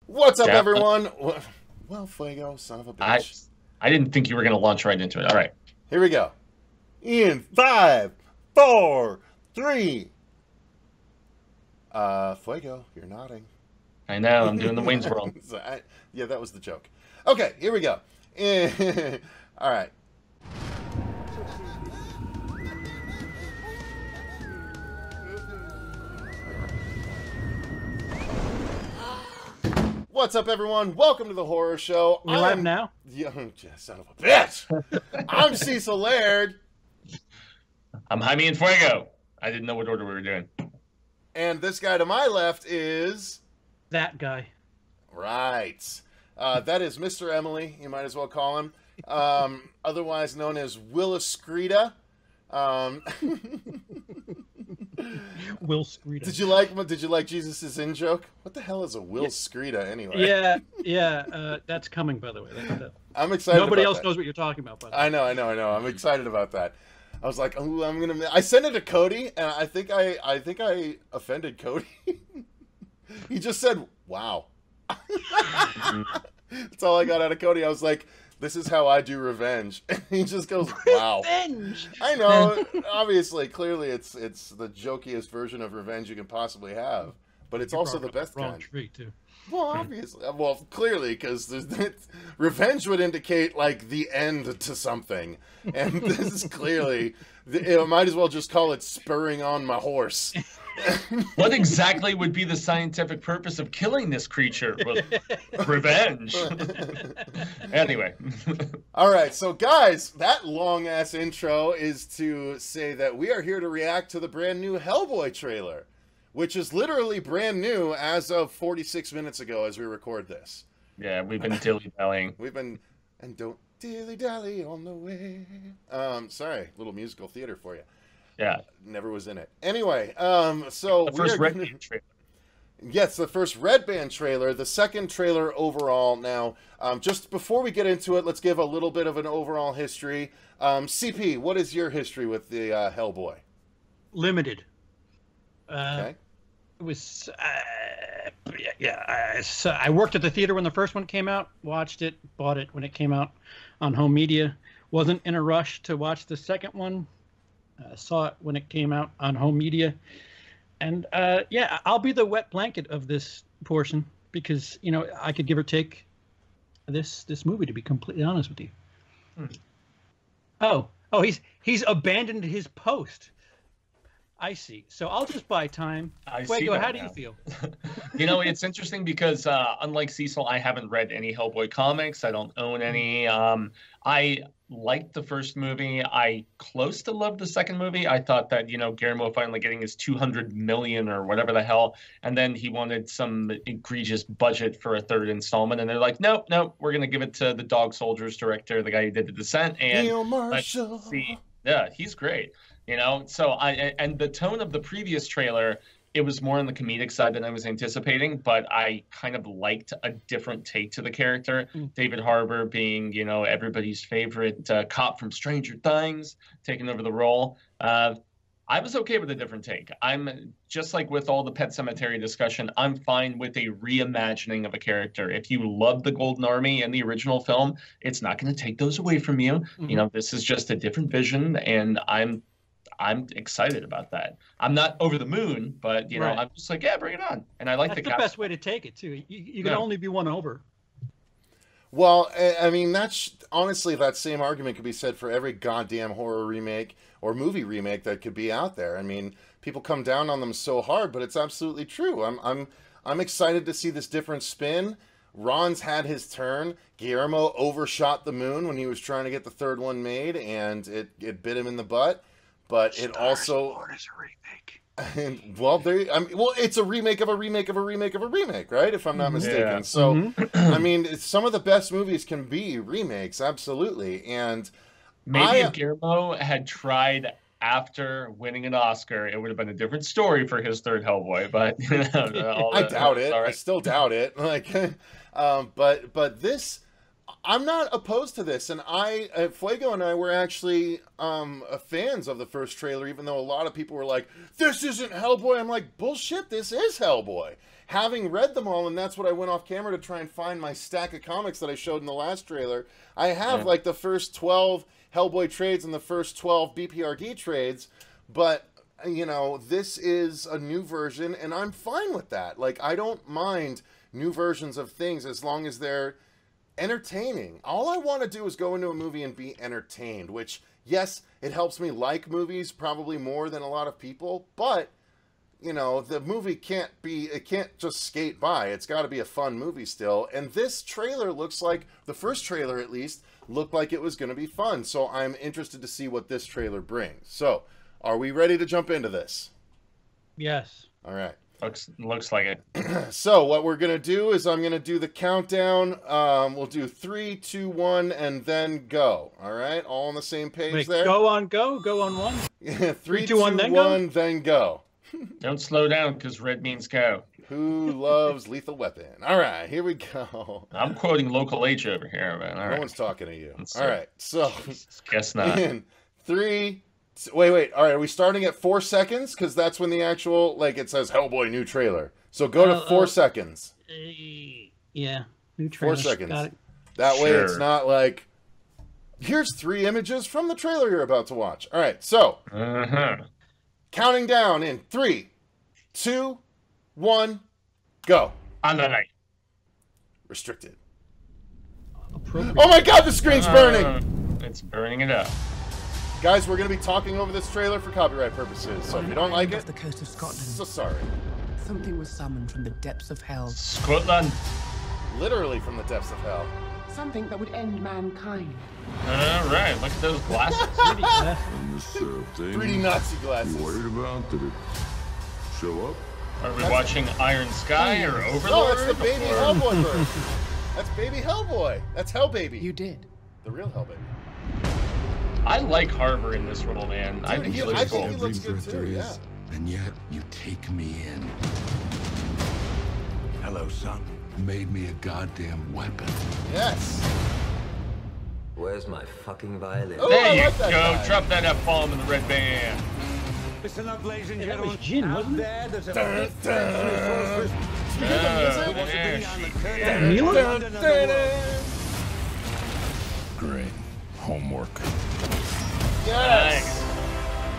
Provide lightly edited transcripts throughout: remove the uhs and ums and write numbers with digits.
What's up, Yeah. everyone? Well, Fuego, son of a I bitch. I didn't think you were going to launch right into it. All right. Here we go. In five, four, three. Fuego, you're nodding. I know. I'm doing the Wayne's World. Yeah, that was the joke. Okay, here we go. All right. What's up, everyone? Welcome to the horror show. We're live now? Yeah, son of a bitch. I'm Cecil Laird. I'm Jaime and Fuego. I didn't know what order we were doing. And this guy to my left is... That guy. Right. That is Mr. Emily, you might as well call him. Otherwise known as Wiliscredia. Wiliscredia. Did you like Jesus' in joke? What the hell is a Wiliscredia anyway? Yeah. That's coming, by the way. I'm excited. Nobody about else that. knows what you're talking about. By the way. I know. I'm excited about that. I was like, oh, I sent it to Cody, and I think I offended Cody. He just said, "Wow." That's all I got out of Cody. I was like, "This is how I do revenge." And he just goes, "Wow." Revenge. I know. Obviously, clearly, it's the jokiest version of revenge you can possibly have, but it's also the best wrong kind. tree too. Well, obviously, clearly, because revenge would indicate like the end to something, and this is clearly. Might as well just call it spurring on my horse. What exactly would be the scientific purpose of killing this creature? Well, revenge. Anyway. All right, so guys, that long ass intro is to say that we are here to react to the brand new Hellboy trailer, which is literally brand new as of 46 minutes ago as we record this. Yeah, we've been dilly-dallying. And don't dilly-dally on the way. Sorry, little musical theater for you. Yeah. Never was in it. Anyway, so The first Red Band trailer. Yes, the first Red Band trailer, the second trailer overall. Now, just before we get into it, let's give a little bit of an overall history. CP, what is your history with the Hellboy? Limited. Okay. It was. I worked at the theater when the first one came out. Watched it, bought it when it came out on home media. Wasn't in a rush to watch the second one. Saw it when it came out on home media, and I'll be the wet blanket of this portion because I could give or take this movie, to be completely honest with you. Oh, he's abandoned his post. I see. So I'll just buy time. Fuego, how do you feel? It's interesting because unlike Cecil, I haven't read any Hellboy comics. I don't own any. I liked the first movie. I close to loved the second movie. I thought that, Germ finally getting his 200 million or whatever the hell, and then he wanted some egregious budget for a third installment, and they're like, nope, we're going to give it to the Dog Soldiers director, the guy who did The Descent, and Neil Marshall. Yeah, he's great. So and the tone of the previous trailer, it was more on the comedic side than I was anticipating, but I kind of liked a different take to the character. David Harbour being, everybody's favorite cop from Stranger Things, taking over the role. I was okay with a different take. I'm just like with all the Pet Sematary discussion, I'm fine with a reimagining of a character. If you love the Golden Army and the original film, it's not going to take those away from you. This is just a different vision, and I'm excited about that. I'm not over the moon, but Right. I'm just like, yeah, bring it on. And I like That's the cast. best way to take it too. You can only be one over. Well, I mean, honestly, that same argument could be said for every goddamn horror remake or movie remake that could be out there. I mean, people come down on them so hard, but it's absolutely true. I'm excited to see this different spin. Ron's had his turn. Guillermo overshot the moon when he was trying to get the third one made, and it bit him in the butt. But it also is a remake. It's a remake of a remake of a remake of a remake, right? If I'm not mistaken. Yeah. So, I mean, some of the best movies can be remakes, absolutely. And Maybe if Guillermo had tried after winning an Oscar, it would have been a different story for his third Hellboy. But I doubt it. Right. I still doubt it. But this. I'm not opposed to this, and Fuego and I were actually fans of the first trailer, even though a lot of people were like, "This isn't Hellboy." I'm like, "Bullshit! This is Hellboy." having read them all, and that's what I went off camera to try and find my stack of comics that I showed in the last trailer. I have like the first 12 Hellboy trades and the first 12 B.P.R.D. trades, but you know, this is a new version, and I'm fine with that. Like, I don't mind new versions of things as long as they're entertaining. All I want to do is go into a movie and be entertained, which, yes, it helps me like movies probably more than a lot of people, but you know, the movie can't just skate by. It's got to be a fun movie still. And this trailer looks like, the first trailer at least, looked like it was going to be fun. So I'm interested to see what this trailer brings. So, are we ready to jump into this? Yes. All right. Looks like it. So what we're going to do is I'm going to do the countdown. We'll do 3, 2, 1, and then go. All right? All on the same page. Wait, there? Go on 1? Yeah, 3, 2, 1, then go. Don't slow down, because red means go. Who loves Lethal Weapon? All right, here we go. I'm quoting local H over here, man. No one's talking to you. All right, so guess not. In 3, wait. All right, are we starting at 4 seconds? Because that's when the actual, like, it says Hellboy new trailer. So go to 4 seconds. Yeah, new trailer. 4 seconds. That way it's not like, here's 3 images from the trailer you're about to watch. All right, so counting down in 3, 2, 1, go. On the night. Restricted. Appropriate. Oh my God, the screen's burning! It's burning it up. Guys, we're going to be talking over this trailer for copyright purposes, so if you don't like it, off the coast of Scotland, so sorry. something was summoned from the depths of hell. Scotland. Literally from the depths of hell. Something that would end mankind. All right, look at those glasses. 3D Nazi glasses. You worried about? Did it show up? Are we watching Iron Sky or Overlord? No, that's the baby Hellboy bird. That's baby Hellboy. That's Hell Baby. You did. The real Hell Baby. I like Harbour in this role, man. I think he looks cool. he looks good too, yeah. And yet you take me in. Hello, son. Made me a goddamn weapon. Yes. Where's my fucking violin? Oh, There I you like that go. guy. Drop that F-bomb in the red band. Listen up, ladies and That was gentlemen. Jin, Out wasn't it? there, there's a Dun, big dun. factory for Yeah, Mila? Dun, dun, dun. Great. Homework. Yes.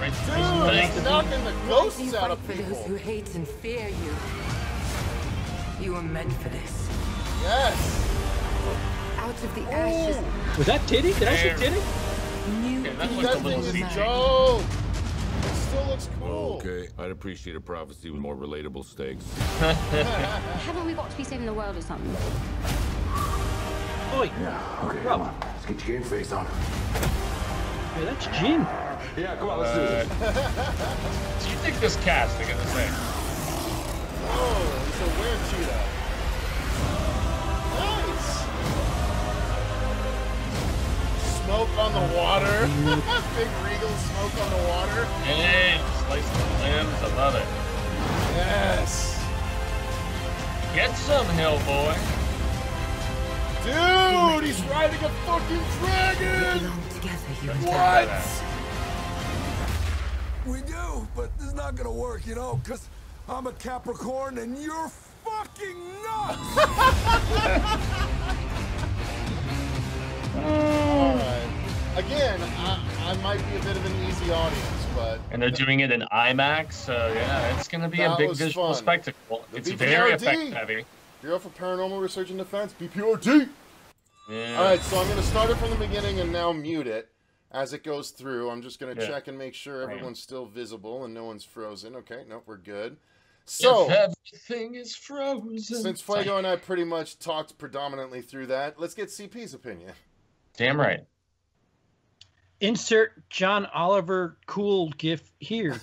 Right, Dude, nice. he's knocking the ghosts You out fight of for those who people. hate and fear you. You were meant for this. Yes. Out of the ashes, Was that titty? Did I see There. titty? new Yeah, that's beings like That a little thing is CG. dope. It still looks cool. Okay, I'd appreciate a prophecy with more relatable stakes. Haven't we got to be saving the world or something? Oh, Okay, Rob. come on. Let's get your game face on. Yeah, that's Jin. Yeah, come on, let's do this. Do you think this cast, I gotta say? Oh, it's a weird cheetah. Nice. Smoke on the water. Big regal smoke on the water. Hey, slice the limbs. I love it. Yes. Get some, Hellboy. Dude, he's riding a fucking dragon. belong together, you and What? We do, but this is not gonna work, you know, because I'm a Capricorn and you're fucking nuts! Alright. Again, I might be a bit of an easy audience, but... And they're doing it in IMAX, so yeah, it's gonna be a That big was visual fun. spectacle. The It's B.P.R.D. very effect heavy. Bureau for Paranormal Research and Defense, B.P.R.D. Yeah. Alright, so I'm going to start it from the beginning and now mute it as it goes through. I'm just going to check and make sure everyone's still visible and no one's frozen. Okay, nope, we're good. So, if everything is frozen. since Fuego and I pretty much talked predominantly through that, let's get CP's opinion. Damn right. Insert John Oliver cool gif here.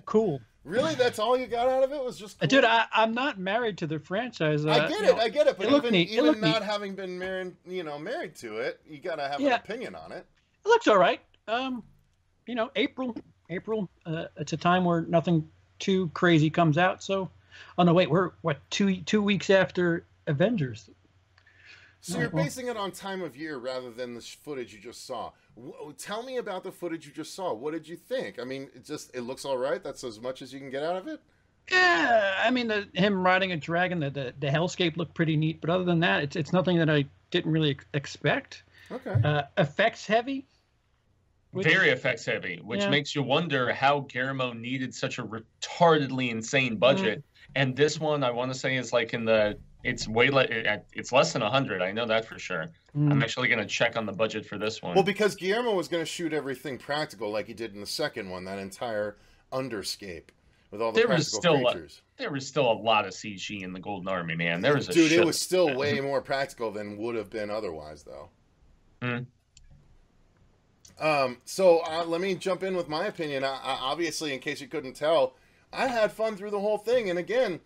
Cool. Really? That's all you got out of it? Was just cool? Dude, I'm not married to the franchise. I get it, but it looked even, neat. It even looked not neat. having been married to it, you gotta have an Yeah. opinion on it. It looks all right. You know, April. It's a time where nothing too crazy comes out. So, oh no, wait, we're what 2 weeks after Avengers. So you're basing it on time of year rather than the footage you just saw. Tell me about the footage you just saw. What did you think? I mean, it looks all right. That's as much as you can get out of it. Yeah, I mean, him riding a dragon, the hellscape looked pretty neat, but other than that, it's nothing that I didn't really expect. Okay. Effects heavy. Very effects heavy, which Yeah. makes you wonder how Guillermo needed such a retardedly insane budget. And this one, I want to say, is like it's it's less than 100. I know that for sure. I'm actually going to check on the budget for this one. Well, because Guillermo was going to shoot everything practical like he did in the second one, that entire underscape with all the practical creatures. There was still a lot of CG in the Golden Army, man. There was a Dude, it was still way more practical than would have been otherwise, though. So let me jump in with my opinion. Obviously, in case you couldn't tell, I had fun through the whole thing. And again,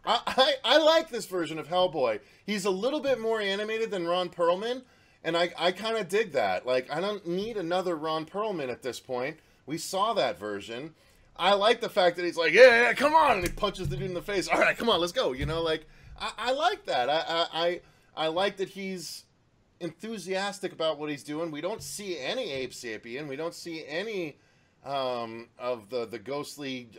I like this version of Hellboy. He's a little bit more animated than Ron Perlman, and I kind of dig that. Like, I don't need another Ron Perlman at this point. We saw that version. I like the fact that he's like, yeah, come on, and he punches the dude in the face. All right, come on, let's go. You know, like, I like that. I like that he's enthusiastic about what he's doing. We don't see any Ape Sapien. We don't see any of the ghostly,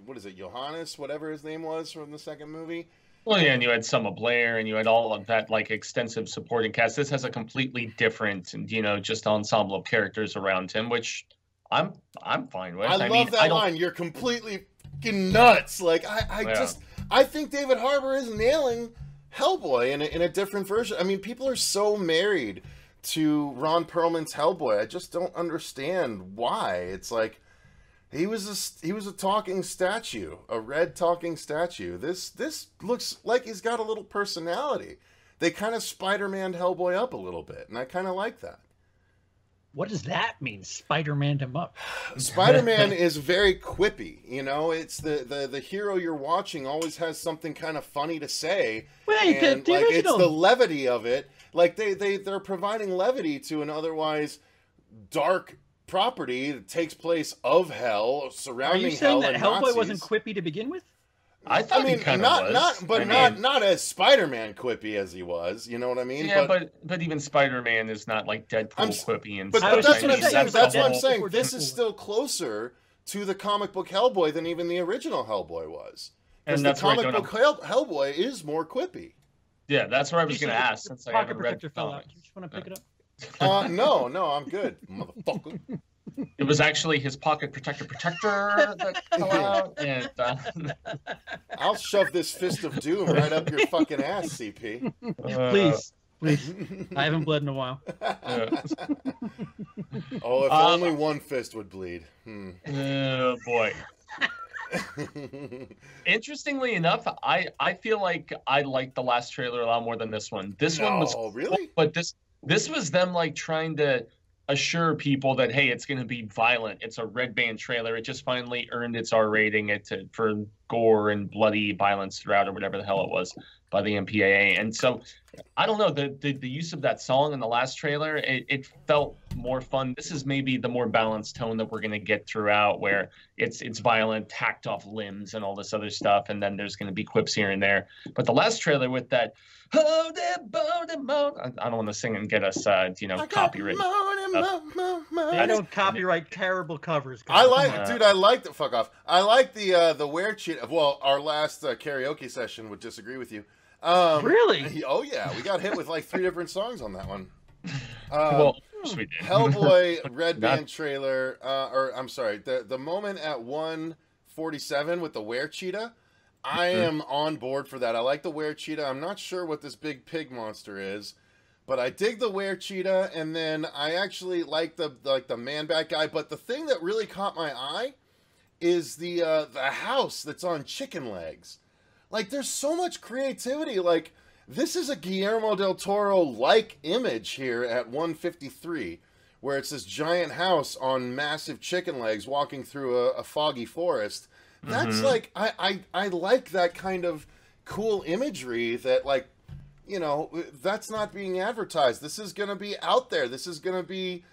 what is it, Johannes, whatever his name was from the second movie. Well, yeah, and you had Selma Blair, and you had all of that, like, extensive supporting cast. This has a completely different, just ensemble of characters around him, which I'm fine with. I love that line. You're completely fucking nuts. Like, I think David Harbour is nailing Hellboy in a different version. I mean, people are so married to Ron Perlman's Hellboy. I just don't understand why. It's like he was a talking statue, a red talking statue. This looks like he's got a little personality. They kind of Spider-Man Hellboy up a little bit, and I kind of like that. What does that mean? Spider-Man him up. Spider-Man is very quippy. You know, it's the hero you're watching always has something kind of funny to say. Wait, and like it's the levity of it. Like they're providing levity to an otherwise dark property that takes place of hell, surrounding Are you saying hell that and Hellboy Nazis. wasn't quippy to begin with? I thought he kind of was. Not as Spider-Man quippy as he was. You know what I mean? Yeah, but even Spider-Man is not like Deadpool quippy and but stuff. that's what I'm saying. That's what I'm whole... saying. This is still closer to the comic book Hellboy than even the original Hellboy was. Because the comic book Hellboy is more quippy. Yeah, that's what I was going to ask. Since I haven't read the comic. You just want to pick it up? No, I'm good, motherfucker. It was actually his pocket protector that fell out, and I'll shove this fist of doom right up your fucking ass, CP. Please. I haven't bled in a while. Oh, if only one fist would bleed. Oh boy. Interestingly enough, I feel like I liked the last trailer a lot more than this one. This one was really, but this was them like trying to assure people that, hey, it's going to be violent. It's a red band trailer. It just finally earned its R rating for gore and bloody violence throughout, or whatever the hell it was, by the MPAA. And so, I don't know, the use of that song in the last trailer, it felt more fun. This is maybe the more balanced tone that we're going to get throughout, where it's violent, hacked off limbs and all this other stuff, and then there's going to be quips here and there. But the last trailer with that, I don't want to sing and get us, copyright. I don't copyright terrible covers. I like the fuck off. I like the wear cheat. Well, our last karaoke session would disagree with you. Really? Oh yeah, we got hit with like 3 different songs on that one. Well, we did. Hellboy red band trailer, or I'm sorry, the moment at 1:47 with the wear cheetah. I am on board for that. I like the were cheetah. I'm not sure what this big pig monster is, but I dig the were cheetah, and then I actually like the man bat guy. But the thing that really caught my eye is the house that's on chicken legs. Like, there's so much creativity. Like, this is a Guillermo del Toro like image here at 153, where it's this giant house on massive chicken legs walking through a foggy forest. That's like, I like that kind of cool imagery that, like, you know, that's not being advertised. This is going to be out there. This is going to be,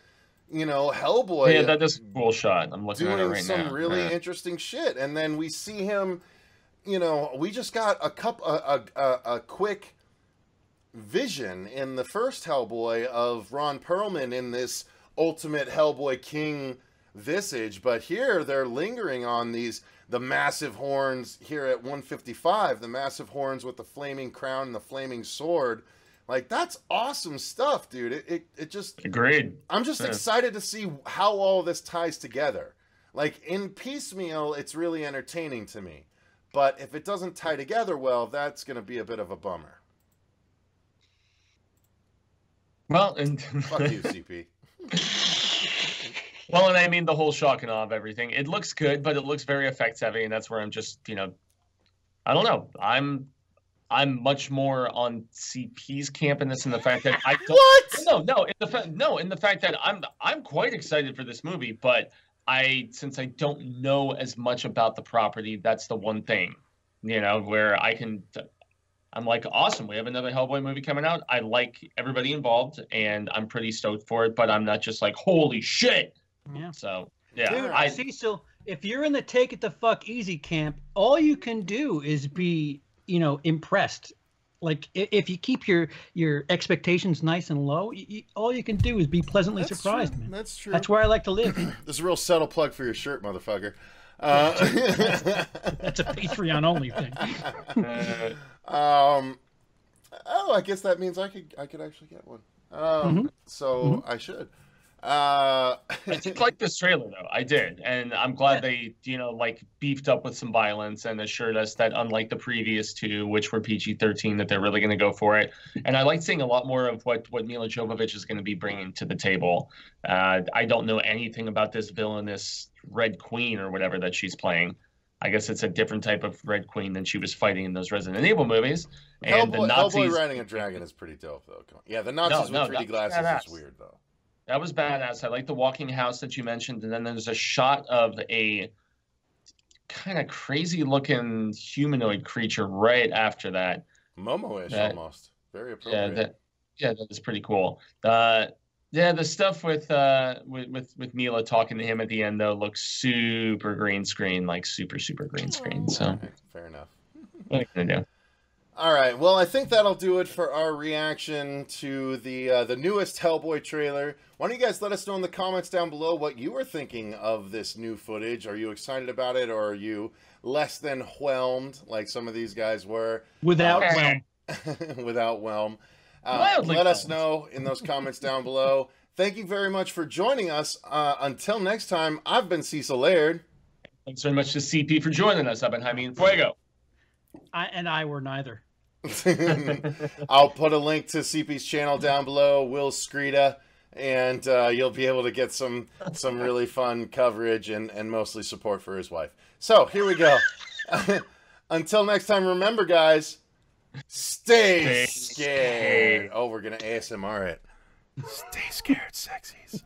you know, Hellboy. Yeah, that is a cool shot. I'm looking at it right now. Doing some really interesting shit. And then we see him, you know, we just got a quick vision in the first Hellboy of Ron Perlman in this Ultimate Hellboy King visage, but here they're lingering on the massive horns here at 155, the massive horns with the flaming crown and the flaming sword. Like, that's awesome stuff, dude. It just... Agreed. I'm just excited to see how all this ties together. Like, in piecemeal, it's really entertaining to me. But if it doesn't tie together well, that's going to be a bit of a bummer. Well, and... Fuck you, CP. Well, and I mean the whole shock and awe of everything. It looks good, but it looks very effects heavy, and that's where I'm just, I don't know. I'm much more on CP's camp in this, in the fact that I don't. In the fact that I'm quite excited for this movie, but since I don't know as much about the property, that's the one thing, where I'm like, awesome, we have another Hellboy movie coming out. I like everybody involved, and I'm pretty stoked for it, but I'm not just like, holy shit. Yeah. So, yeah. Dude, Cecil, if you're in the take it the fuck easy camp, all you can do is be, impressed. Like, if you keep your expectations nice and low, all you can do is be pleasantly surprised, man. That's true. That's where I like to live. This is a real subtle plug for your shirt, motherfucker. That's a Patreon only thing. I guess that means I could actually get one. So I should. I did like this trailer, though. I did, and I'm glad they, beefed up with some violence and assured us that, unlike the previous two, which were PG-13, that they're really going to go for it. And I like seeing a lot more of what Mila Jovovich is going to be bringing to the table. I don't know anything about this villainous Red Queen or whatever that she's playing. I guess it's a different type of Red Queen than she was fighting in those Resident Evil movies. And the Nazis... Hellboy riding a dragon is pretty dope, though. Yeah, the Nazis with 3D glasses is weird, though. That was badass. I like the walking house that you mentioned, and then there's a shot of a kind of crazy-looking humanoid creature right after that. Momo-ish, almost. Very appropriate. Yeah, that is pretty cool. The stuff with Mila talking to him at the end, though, looks super green screen, like super green screen. So right, fair enough. What are you gonna do? All right, well, I think that'll do it for our reaction to the newest Hellboy trailer. Why don't you guys let us know in the comments down below what you were thinking of this new footage? Are you excited about it, or are you less than whelmed like some of these guys were? Without whelm. Without whelm. Let us know in those comments down below. Thank you very much for joining us. Until next time, I've been Cecil Laird. Thanks very much to CP for joining us. I've been Jaime and Fuego. I were neither. I'll put a link to CP's channel down below, Wiliscredia, and you'll be able to get some really fun coverage and mostly support for his wife. So here we go. Until next time, remember, guys, stay scared. Oh, we're gonna ASMR it. Stay scared, sexies.